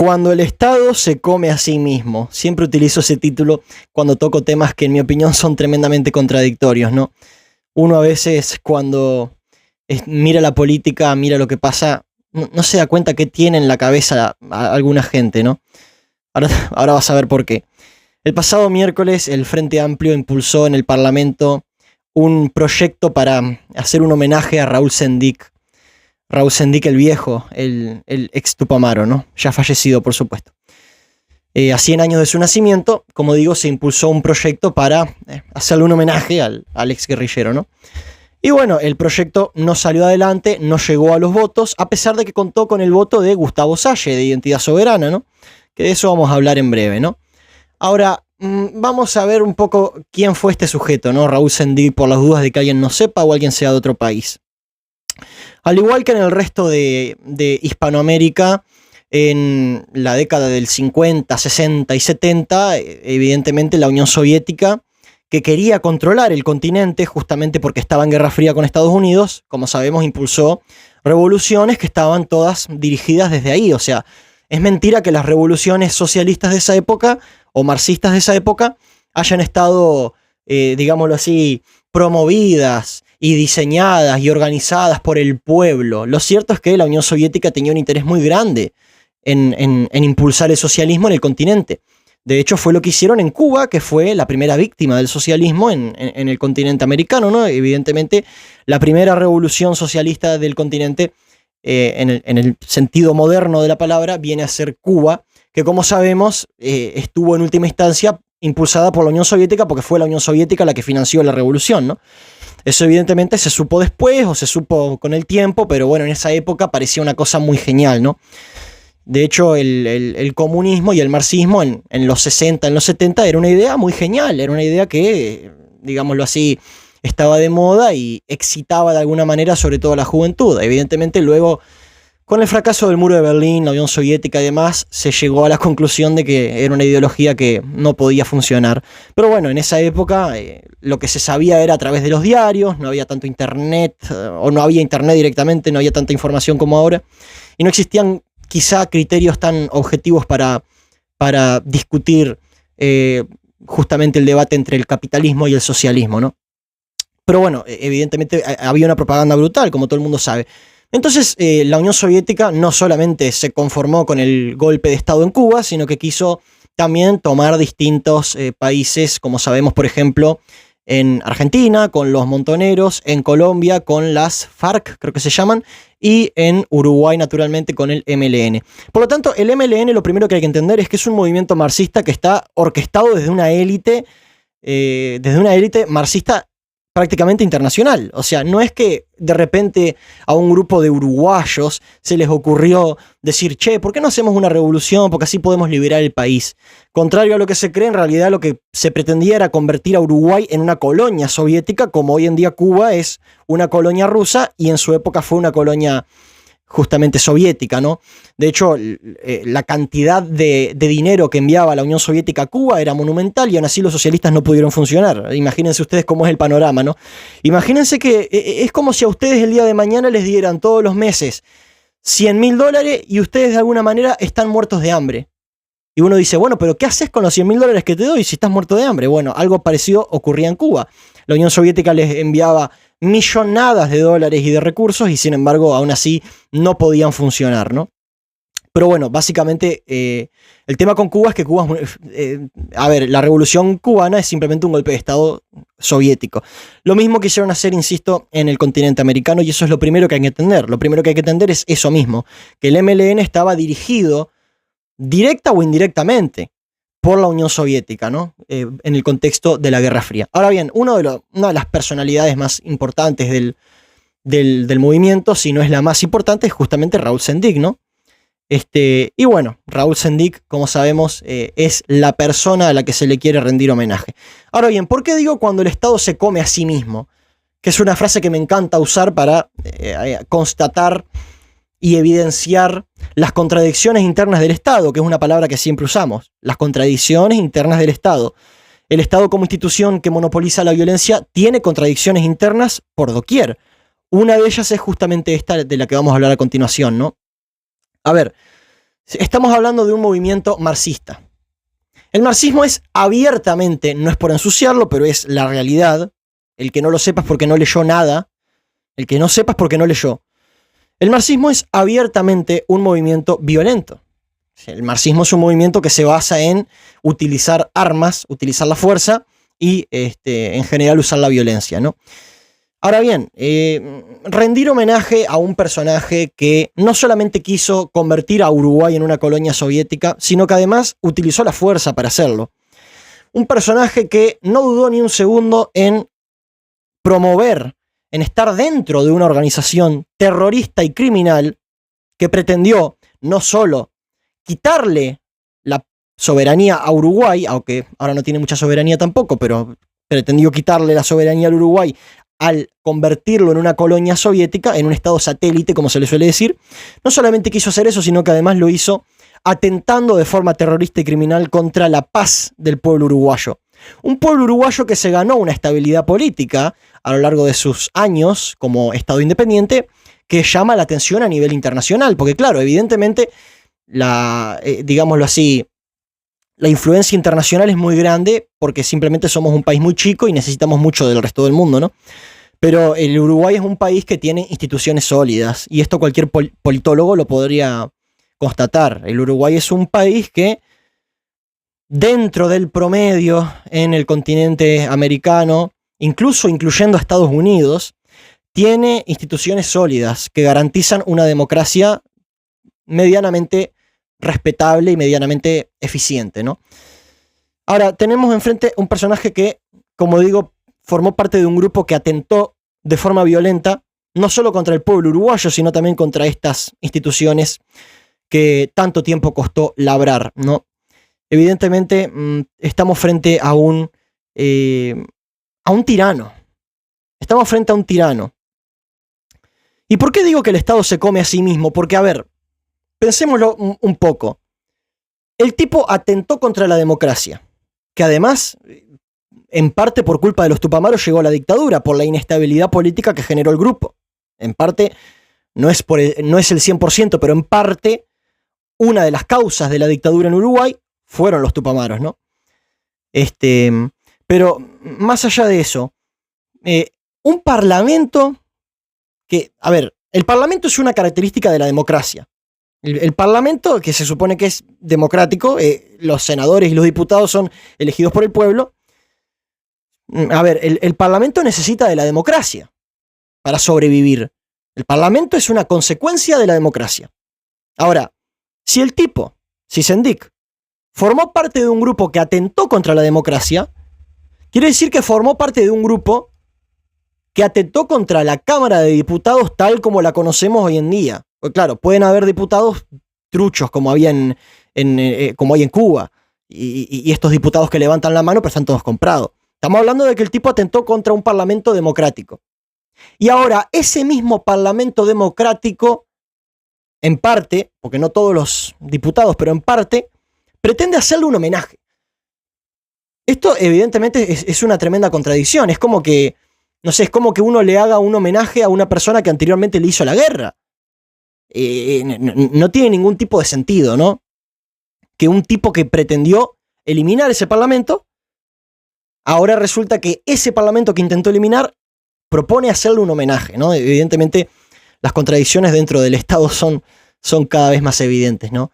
Cuando el Estado se come a sí mismo. Siempre utilizo ese título cuando toco temas que en mi opinión son tremendamente contradictorios, ¿no? Uno a veces cuando mira la política, mira lo que pasa, no se da cuenta qué tiene en la cabeza a alguna gente, ¿no? Ahora vas a ver por qué. El pasado miércoles el Frente Amplio impulsó en el Parlamento un proyecto para hacer un homenaje a Raúl Sendic. Raúl Sendic el viejo, el ex Tupamaro, ¿no? Ya fallecido, por supuesto. A 100 años de su nacimiento, como digo, se impulsó un proyecto para hacerle un homenaje al ex guerrillero, ¿no? Y bueno, el proyecto no salió adelante, no llegó a los votos, a pesar de que contó con el voto de Gustavo Salle, de Identidad Soberana, ¿no? Que de eso vamos a hablar en breve, ¿no? Ahora, vamos a ver un poco quién fue este sujeto, ¿no? Raúl Sendic, por las dudas de que alguien no sepa o alguien sea de otro país. Al igual que en el resto de Hispanoamérica, en la década del 50, 60 y 70, evidentemente la Unión Soviética, que quería controlar el continente justamente porque estaba en guerra fría con Estados Unidos, como sabemos, impulsó revoluciones que estaban todas dirigidas desde ahí. O sea, es mentira que las revoluciones socialistas de esa época o marxistas de esa época hayan estado, digámoslo así, promovidas y diseñadas y organizadas por el pueblo. Lo cierto es que la Unión Soviética tenía un interés muy grande en impulsar el socialismo en el continente. De hecho, fue lo que hicieron en Cuba, que fue la primera víctima del socialismo en el continente americano, ¿no? Evidentemente, la primera revolución socialista del continente, en el sentido moderno de la palabra, viene a ser Cuba, que como sabemos, estuvo en última instancia impulsada por la Unión Soviética, porque fue la Unión Soviética la que financió la revolución, ¿no? Eso evidentemente se supo después o se supo con el tiempo, pero bueno, en esa época parecía una cosa muy genial, ¿no? De hecho, el comunismo y el marxismo en los 60, en los 70 era una idea muy genial, era una idea que, digámoslo así, estaba de moda y excitaba de alguna manera sobre todo a la juventud. Evidentemente luego, con el fracaso del muro de Berlín, la Unión Soviética y demás, se llegó a la conclusión de que era una ideología que no podía funcionar. Pero bueno, en esa época lo que se sabía era a través de los diarios, no había tanto internet, o no había internet directamente, no había tanta información como ahora, y no existían quizá criterios tan objetivos para discutir justamente el debate entre el capitalismo y el socialismo, ¿no? Pero bueno, evidentemente había una propaganda brutal, como todo el mundo sabe. Entonces, la Unión Soviética no solamente se conformó con el golpe de Estado en Cuba, sino que quiso también tomar distintos países, como sabemos, por ejemplo, en Argentina, con los Montoneros, en Colombia, con las FARC, creo que se llaman, y en Uruguay, naturalmente, con el MLN. Por lo tanto, el MLN, lo primero que hay que entender es que es un movimiento marxista que está orquestado desde una élite marxista prácticamente internacional. O sea, no es que de repente a un grupo de uruguayos se les ocurrió decir, che, ¿por qué no hacemos una revolución? Porque así podemos liberar el país. Contrario a lo que se cree, en realidad lo que se pretendía era convertir a Uruguay en una colonia soviética, como hoy en día Cuba es una colonia rusa y en su época fue una colonia justamente soviética, ¿no? De hecho, la cantidad de dinero que enviaba la Unión Soviética a Cuba era monumental y aún así los socialistas no pudieron funcionar. Imagínense ustedes cómo es el panorama, ¿no? Imagínense que es como si a ustedes el día de mañana les dieran todos los meses $100.000 y ustedes de alguna manera están muertos de hambre. Y uno dice, bueno, pero ¿qué haces con los $100.000 que te doy si estás muerto de hambre? Bueno, algo parecido ocurría en Cuba. La Unión Soviética les enviaba millonadas de dólares y de recursos y sin embargo aún así no podían funcionar, ¿no? Pero bueno, básicamente el tema con Cuba es que Cuba la revolución cubana es simplemente un golpe de Estado soviético. Lo mismo quisieron hacer, insisto, en el continente americano y eso es lo primero que hay que entender. Lo primero que hay que entender es eso mismo, que el MLN estaba dirigido directa o indirectamente por la Unión Soviética, ¿no? En el contexto de la Guerra Fría. Ahora bien, una de las personalidades más importantes del movimiento, si no es la más importante, es justamente Raúl Sendic, ¿no? Y bueno, Raúl Sendic, como sabemos, es la persona a la que se le quiere rendir homenaje. Ahora bien, ¿por qué digo cuando el Estado se come a sí mismo? Que es una frase que me encanta usar para constatar y evidenciar las contradicciones internas del Estado, que es una palabra que siempre usamos, las contradicciones internas del Estado. El Estado como institución que monopoliza la violencia tiene contradicciones internas por doquier. Una de ellas es justamente esta de la que vamos a hablar a continuación, ¿no? A ver, Estamos hablando de un movimiento marxista. El marxismo es abiertamente, no es por ensuciarlo, pero es la realidad. El que no lo sepa es porque no leyó nada. El que no sepa es porque no leyó. El marxismo es abiertamente un movimiento violento. El marxismo es un movimiento que se basa en utilizar armas, utilizar la fuerza y en general usar la violencia, ¿no? Ahora bien, rendir homenaje a un personaje que no solamente quiso convertir a Uruguay en una colonia soviética, sino que además utilizó la fuerza para hacerlo. Un personaje que no dudó ni un segundo en promover, en estar dentro de una organización terrorista y criminal que pretendió no solo quitarle la soberanía a Uruguay, aunque ahora no tiene mucha soberanía tampoco, pero pretendió quitarle la soberanía al Uruguay al convertirlo en una colonia soviética, en un estado satélite, como se le suele decir. No solamente quiso hacer eso, sino que además lo hizo atentando de forma terrorista y criminal contra la paz del pueblo uruguayo. Un pueblo uruguayo que se ganó una estabilidad política a lo largo de sus años como Estado independiente, que llama la atención a nivel internacional, porque claro, evidentemente digámoslo así, la influencia internacional es muy grande porque simplemente somos un país muy chico y necesitamos mucho del resto del mundo, ¿no? Pero el Uruguay es un país que tiene instituciones sólidas y esto cualquier politólogo lo podría constatar. El Uruguay es un país que dentro del promedio en el continente americano, incluso incluyendo a Estados Unidos, tiene instituciones sólidas que garantizan una democracia medianamente respetable y medianamente eficiente, ¿no? Ahora, tenemos enfrente un personaje que, como digo, formó parte de un grupo que atentó de forma violenta, no solo contra el pueblo uruguayo, sino también contra estas instituciones que tanto tiempo costó labrar, ¿no? Evidentemente, estamos frente a un tirano. Estamos frente a un tirano. ¿Y por qué digo que el Estado se come a sí mismo? Porque, a ver, pensémoslo un poco. El tipo atentó contra la democracia, que además, en parte por culpa de los Tupamaros, llegó a la dictadura, por la inestabilidad política que generó el grupo. En parte, no es el 100%, pero en parte, una de las causas de la dictadura en Uruguay fueron los Tupamaros, ¿no? Pero más allá de eso, un parlamento que, a ver, el parlamento es una característica de la democracia. El parlamento, que se supone que es democrático, los senadores y los diputados son elegidos por el pueblo. A ver, el parlamento necesita de la democracia para sobrevivir. El parlamento es una consecuencia de la democracia. Ahora, si Sendik, formó parte de un grupo que atentó contra la democracia, quiere decir que formó parte de un grupo que atentó contra la Cámara de Diputados tal como la conocemos hoy en día. Pues claro, pueden haber diputados truchos como había como hay en Cuba, y estos diputados que levantan la mano pero están todos comprados. Estamos hablando de que el tipo atentó contra un parlamento democrático. Y ahora, ese mismo parlamento democrático, en parte, porque no todos los diputados, pero en parte, pretende hacerle un homenaje. Esto evidentemente es una tremenda contradicción. Es como que, no sé, es como que uno le haga un homenaje a una persona que anteriormente le hizo la guerra. No tiene ningún tipo de sentido, ¿no? Que un tipo que pretendió eliminar ese parlamento, ahora resulta que ese parlamento que intentó eliminar propone hacerle un homenaje, ¿no? Evidentemente las contradicciones dentro del Estado son cada vez más evidentes, ¿no?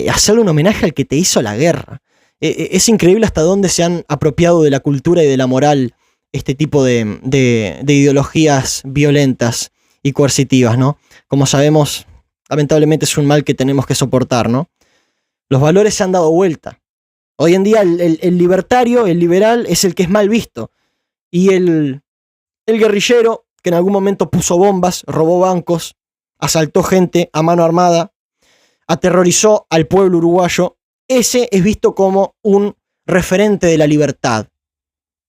Hacerle un homenaje al que te hizo la guerra. Es increíble hasta dónde se han apropiado de la cultura y de la moral este tipo de ideologías violentas y coercitivas, ¿no? Como sabemos, lamentablemente es un mal que tenemos que soportar, ¿no? Los valores se han dado vuelta. Hoy en día el libertario, el liberal, es el que es mal visto. Y el guerrillero, que en algún momento puso bombas, robó bancos, asaltó gente a mano armada, aterrorizó al pueblo uruguayo, ese es visto como un referente de la libertad.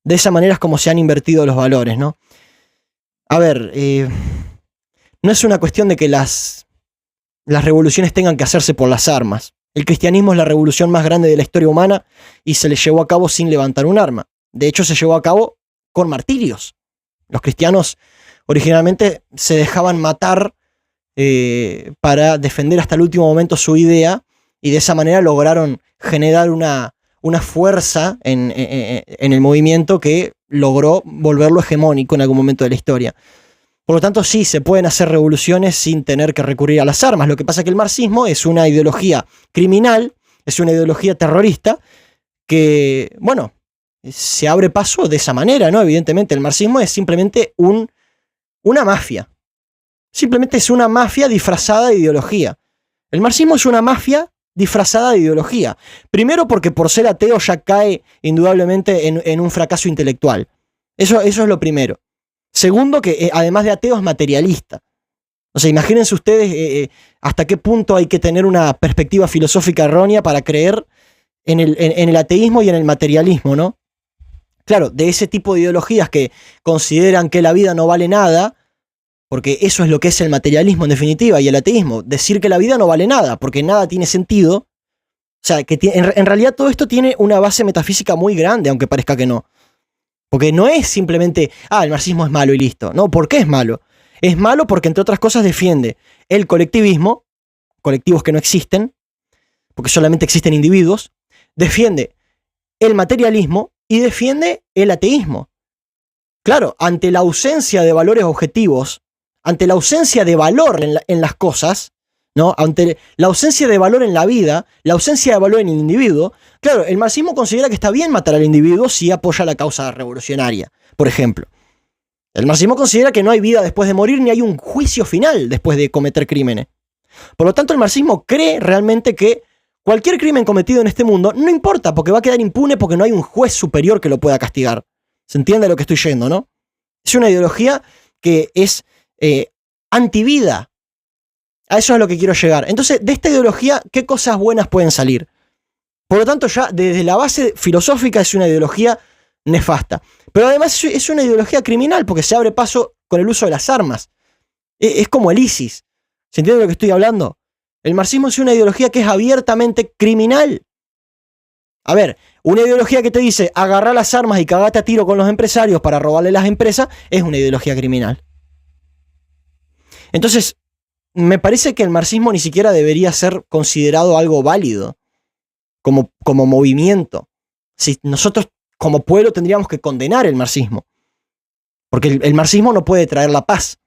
De esa manera es como se han invertido los valores, ¿no? A ver, no es una cuestión de que las revoluciones tengan que hacerse por las armas. El cristianismo es la revolución más grande de la historia humana y se le llevó a cabo sin levantar un arma. De hecho, se llevó a cabo con martirios. Los cristianos originalmente se dejaban matar para defender hasta el último momento su idea y de esa manera lograron generar una fuerza en el movimiento que logró volverlo hegemónico en algún momento de la historia. Por lo tanto, sí, se pueden hacer revoluciones sin tener que recurrir a las armas. Lo que pasa es que el marxismo es una ideología criminal, es una ideología terrorista que, bueno, se abre paso de esa manera, ¿no? Evidentemente, el marxismo es simplemente una mafia. Simplemente es una mafia disfrazada de ideología. El marxismo es una mafia disfrazada de ideología. Primero porque por ser ateo ya cae indudablemente en un fracaso intelectual. Eso es lo primero. Segundo, que además de ateo es materialista. O sea, imagínense ustedes hasta qué punto hay que tener una perspectiva filosófica errónea para creer en el ateísmo y en el materialismo, ¿no? Claro, de ese tipo de ideologías que consideran que la vida no vale nada, porque eso es lo que es el materialismo en definitiva y el ateísmo, decir que la vida no vale nada, porque nada tiene sentido. O sea, que en realidad todo esto tiene una base metafísica muy grande, aunque parezca que no. Porque no es simplemente, el marxismo es malo y listo. No, ¿por qué es malo? Es malo porque, entre otras cosas, defiende el colectivismo, colectivos que no existen, porque solamente existen individuos, defiende el materialismo y defiende el ateísmo. Claro, ante la ausencia de valores objetivos, ante la ausencia de valor en las cosas, ¿no? Ante la ausencia de valor en la vida, la ausencia de valor en el individuo, claro, el marxismo considera que está bien matar al individuo si apoya la causa revolucionaria, por ejemplo. El marxismo considera que no hay vida después de morir ni hay un juicio final después de cometer crímenes. Por lo tanto, el marxismo cree realmente que cualquier crimen cometido en este mundo no importa porque va a quedar impune porque no hay un juez superior que lo pueda castigar. ¿Se entiende a lo que estoy yendo, no? Es una ideología que es antivida. A eso es a lo que quiero llegar. Entonces, de esta ideología, ¿qué cosas buenas pueden salir? Por lo tanto, ya desde la base filosófica es una ideología nefasta. Pero además es una ideología criminal porque se abre paso con el uso de las armas. Es como el ISIS. ¿Se entiende de lo que estoy hablando? El marxismo es una ideología que es abiertamente criminal. A ver, una ideología que te dice agarrar las armas y cagate a tiro con los empresarios para robarle las empresas es una ideología criminal. Entonces, me parece que el marxismo ni siquiera debería ser considerado algo válido como movimiento. Si nosotros como pueblo tendríamos que condenar el marxismo, porque el marxismo no puede traer la paz.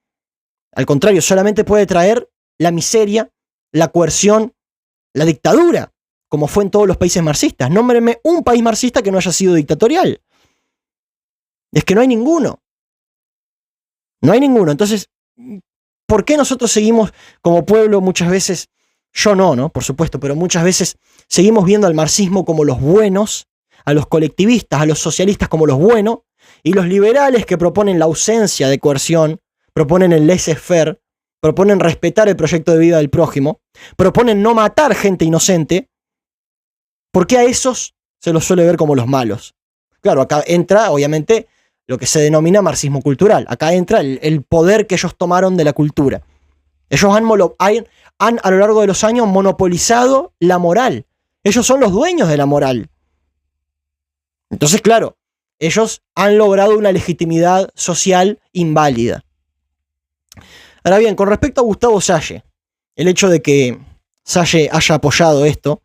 Al contrario, solamente puede traer la miseria, la coerción, la dictadura, como fue en todos los países marxistas. Nómbreme un país marxista que no haya sido dictatorial. Es que no hay ninguno. No hay ninguno. Entonces, ¿por qué nosotros seguimos como pueblo muchas veces, yo no, por supuesto, pero muchas veces seguimos viendo al marxismo como los buenos, a los colectivistas, a los socialistas como los buenos, y los liberales que proponen la ausencia de coerción, proponen el laissez-faire, proponen respetar el proyecto de vida del prójimo, proponen no matar gente inocente? ¿Por qué a esos se los suele ver como los malos? Claro, acá entra, obviamente, lo que se denomina marxismo cultural. Acá entra el poder que ellos tomaron de la cultura. Ellos han a lo largo de los años monopolizado la moral. Ellos son los dueños de la moral. Entonces, claro, ellos han logrado una legitimidad social inválida. Ahora bien, con respecto a Gustavo Salle, el hecho de que Salle haya apoyado esto,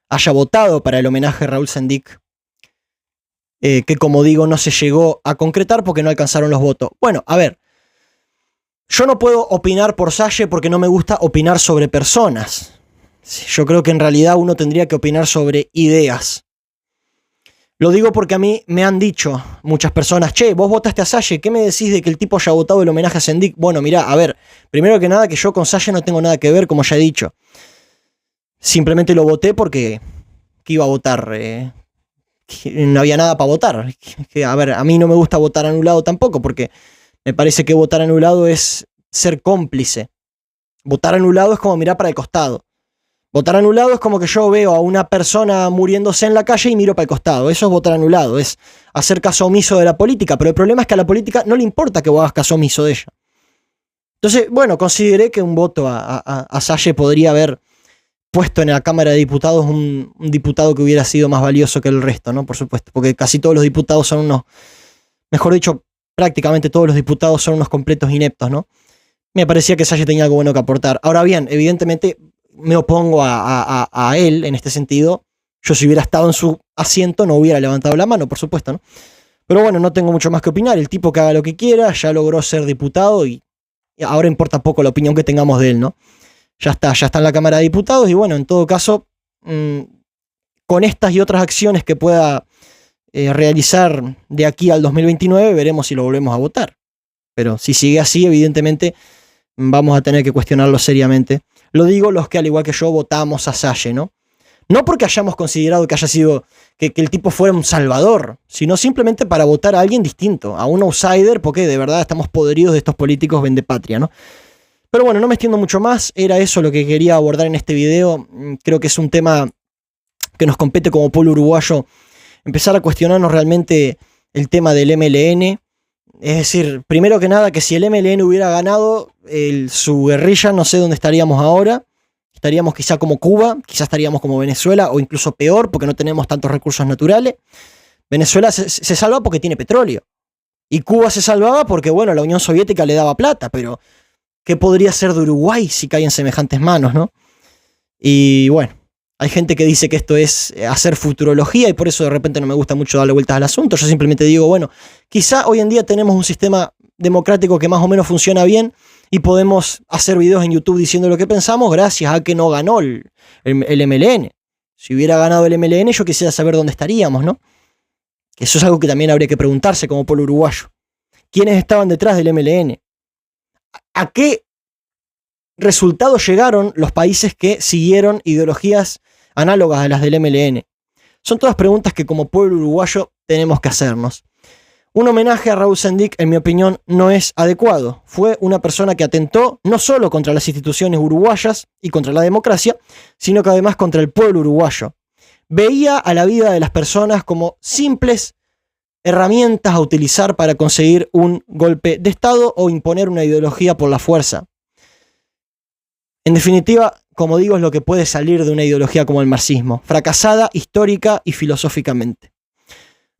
haya votado para el homenaje a Raúl Sendic, que como digo no se llegó a concretar porque no alcanzaron los votos. Bueno, a ver, yo no puedo opinar por Salle porque no me gusta opinar sobre personas. Yo creo que en realidad uno tendría que opinar sobre ideas. Lo digo porque a mí me han dicho muchas personas, che, vos votaste a Salle, ¿qué me decís de que el tipo haya votado el homenaje a Sendic? Bueno, mirá, a ver, primero que nada que yo con Salle no tengo nada que ver, como ya he dicho. Simplemente lo voté porque ¿qué iba a votar? No había nada para votar. A ver, a mí no me gusta votar anulado tampoco, porque me parece que votar anulado es ser cómplice. Votar anulado es como mirar para el costado. Votar anulado es como que yo veo a una persona muriéndose en la calle y miro para el costado. Eso es votar anulado, es hacer caso omiso de la política. Pero el problema es que a la política no le importa que vos hagas caso omiso de ella. Entonces, bueno, consideré que un voto a Salle podría haber puesto en la Cámara de Diputados un diputado que hubiera sido más valioso que el resto, ¿no? Por supuesto, porque casi todos los diputados son unos, mejor dicho, prácticamente todos los diputados son unos completos ineptos, ¿no? Me parecía que Salle tenía algo bueno que aportar. Ahora bien, evidentemente, me opongo a él en este sentido. Yo si hubiera estado en su asiento no hubiera levantado la mano, por supuesto, ¿no? Pero bueno, no tengo mucho más que opinar. El tipo que haga lo que quiera, ya logró ser diputado y ahora importa poco la opinión que tengamos de él, ¿no? Ya está en la Cámara de Diputados y bueno, en todo caso, con estas y otras acciones que pueda realizar de aquí al 2029, veremos si lo volvemos a votar. Pero si sigue así, evidentemente vamos a tener que cuestionarlo seriamente. Lo digo los que al igual que yo votamos a Salle, ¿no? No porque hayamos considerado que haya sido, que el tipo fuera un salvador, sino simplemente para votar a alguien distinto, a un outsider, porque de verdad estamos podridos de estos políticos vendepatria, ¿no? Pero bueno, no me extiendo mucho más, era eso lo que quería abordar en este video. Creo que es un tema que nos compete como pueblo uruguayo, empezar a cuestionarnos realmente el tema del MLN. Es decir, primero que nada, que si el MLN hubiera ganado su guerrilla, no sé dónde estaríamos ahora. Estaríamos quizá como Cuba, quizá estaríamos como Venezuela, o incluso peor, porque no tenemos tantos recursos naturales. Venezuela se salva porque tiene petróleo. Y Cuba se salvaba porque, bueno, la Unión Soviética le daba plata, pero ¿qué podría ser de Uruguay si cae en semejantes manos, no? Y bueno, hay gente que dice que esto es hacer futurología y por eso de repente no me gusta mucho darle vueltas al asunto. Yo simplemente digo, bueno, quizá hoy en día tenemos un sistema democrático que más o menos funciona bien y podemos hacer videos en YouTube diciendo lo que pensamos gracias a que no ganó el MLN. Si hubiera ganado el MLN, yo quisiera saber dónde estaríamos, ¿no? Que eso es algo que también habría que preguntarse como pueblo uruguayo. ¿Quiénes estaban detrás del MLN? ¿A qué resultados llegaron los países que siguieron ideologías análogas a las del MLN? Son todas preguntas que como pueblo uruguayo tenemos que hacernos. Un homenaje a Raúl Sendic, en mi opinión, no es adecuado. Fue una persona que atentó no solo contra las instituciones uruguayas y contra la democracia, sino que además contra el pueblo uruguayo. Veía a la vida de las personas como simples herramientas a utilizar para conseguir un golpe de Estado o imponer una ideología por la fuerza. En definitiva, como digo, es lo que puede salir de una ideología como el marxismo, fracasada histórica y filosóficamente.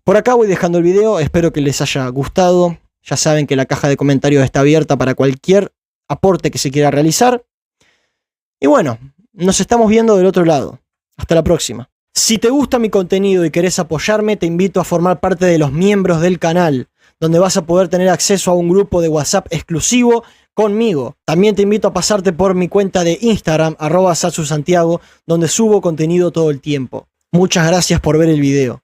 Por acá voy dejando el video, espero que les haya gustado. Ya saben que la caja de comentarios está abierta para cualquier aporte que se quiera realizar. Y bueno, nos estamos viendo del otro lado. Hasta la próxima. Si te gusta mi contenido y querés apoyarme, te invito a formar parte de los miembros del canal, donde vas a poder tener acceso a un grupo de WhatsApp exclusivo conmigo. También te invito a pasarte por mi cuenta de Instagram, @satsusantiago, donde subo contenido todo el tiempo. Muchas gracias por ver el video.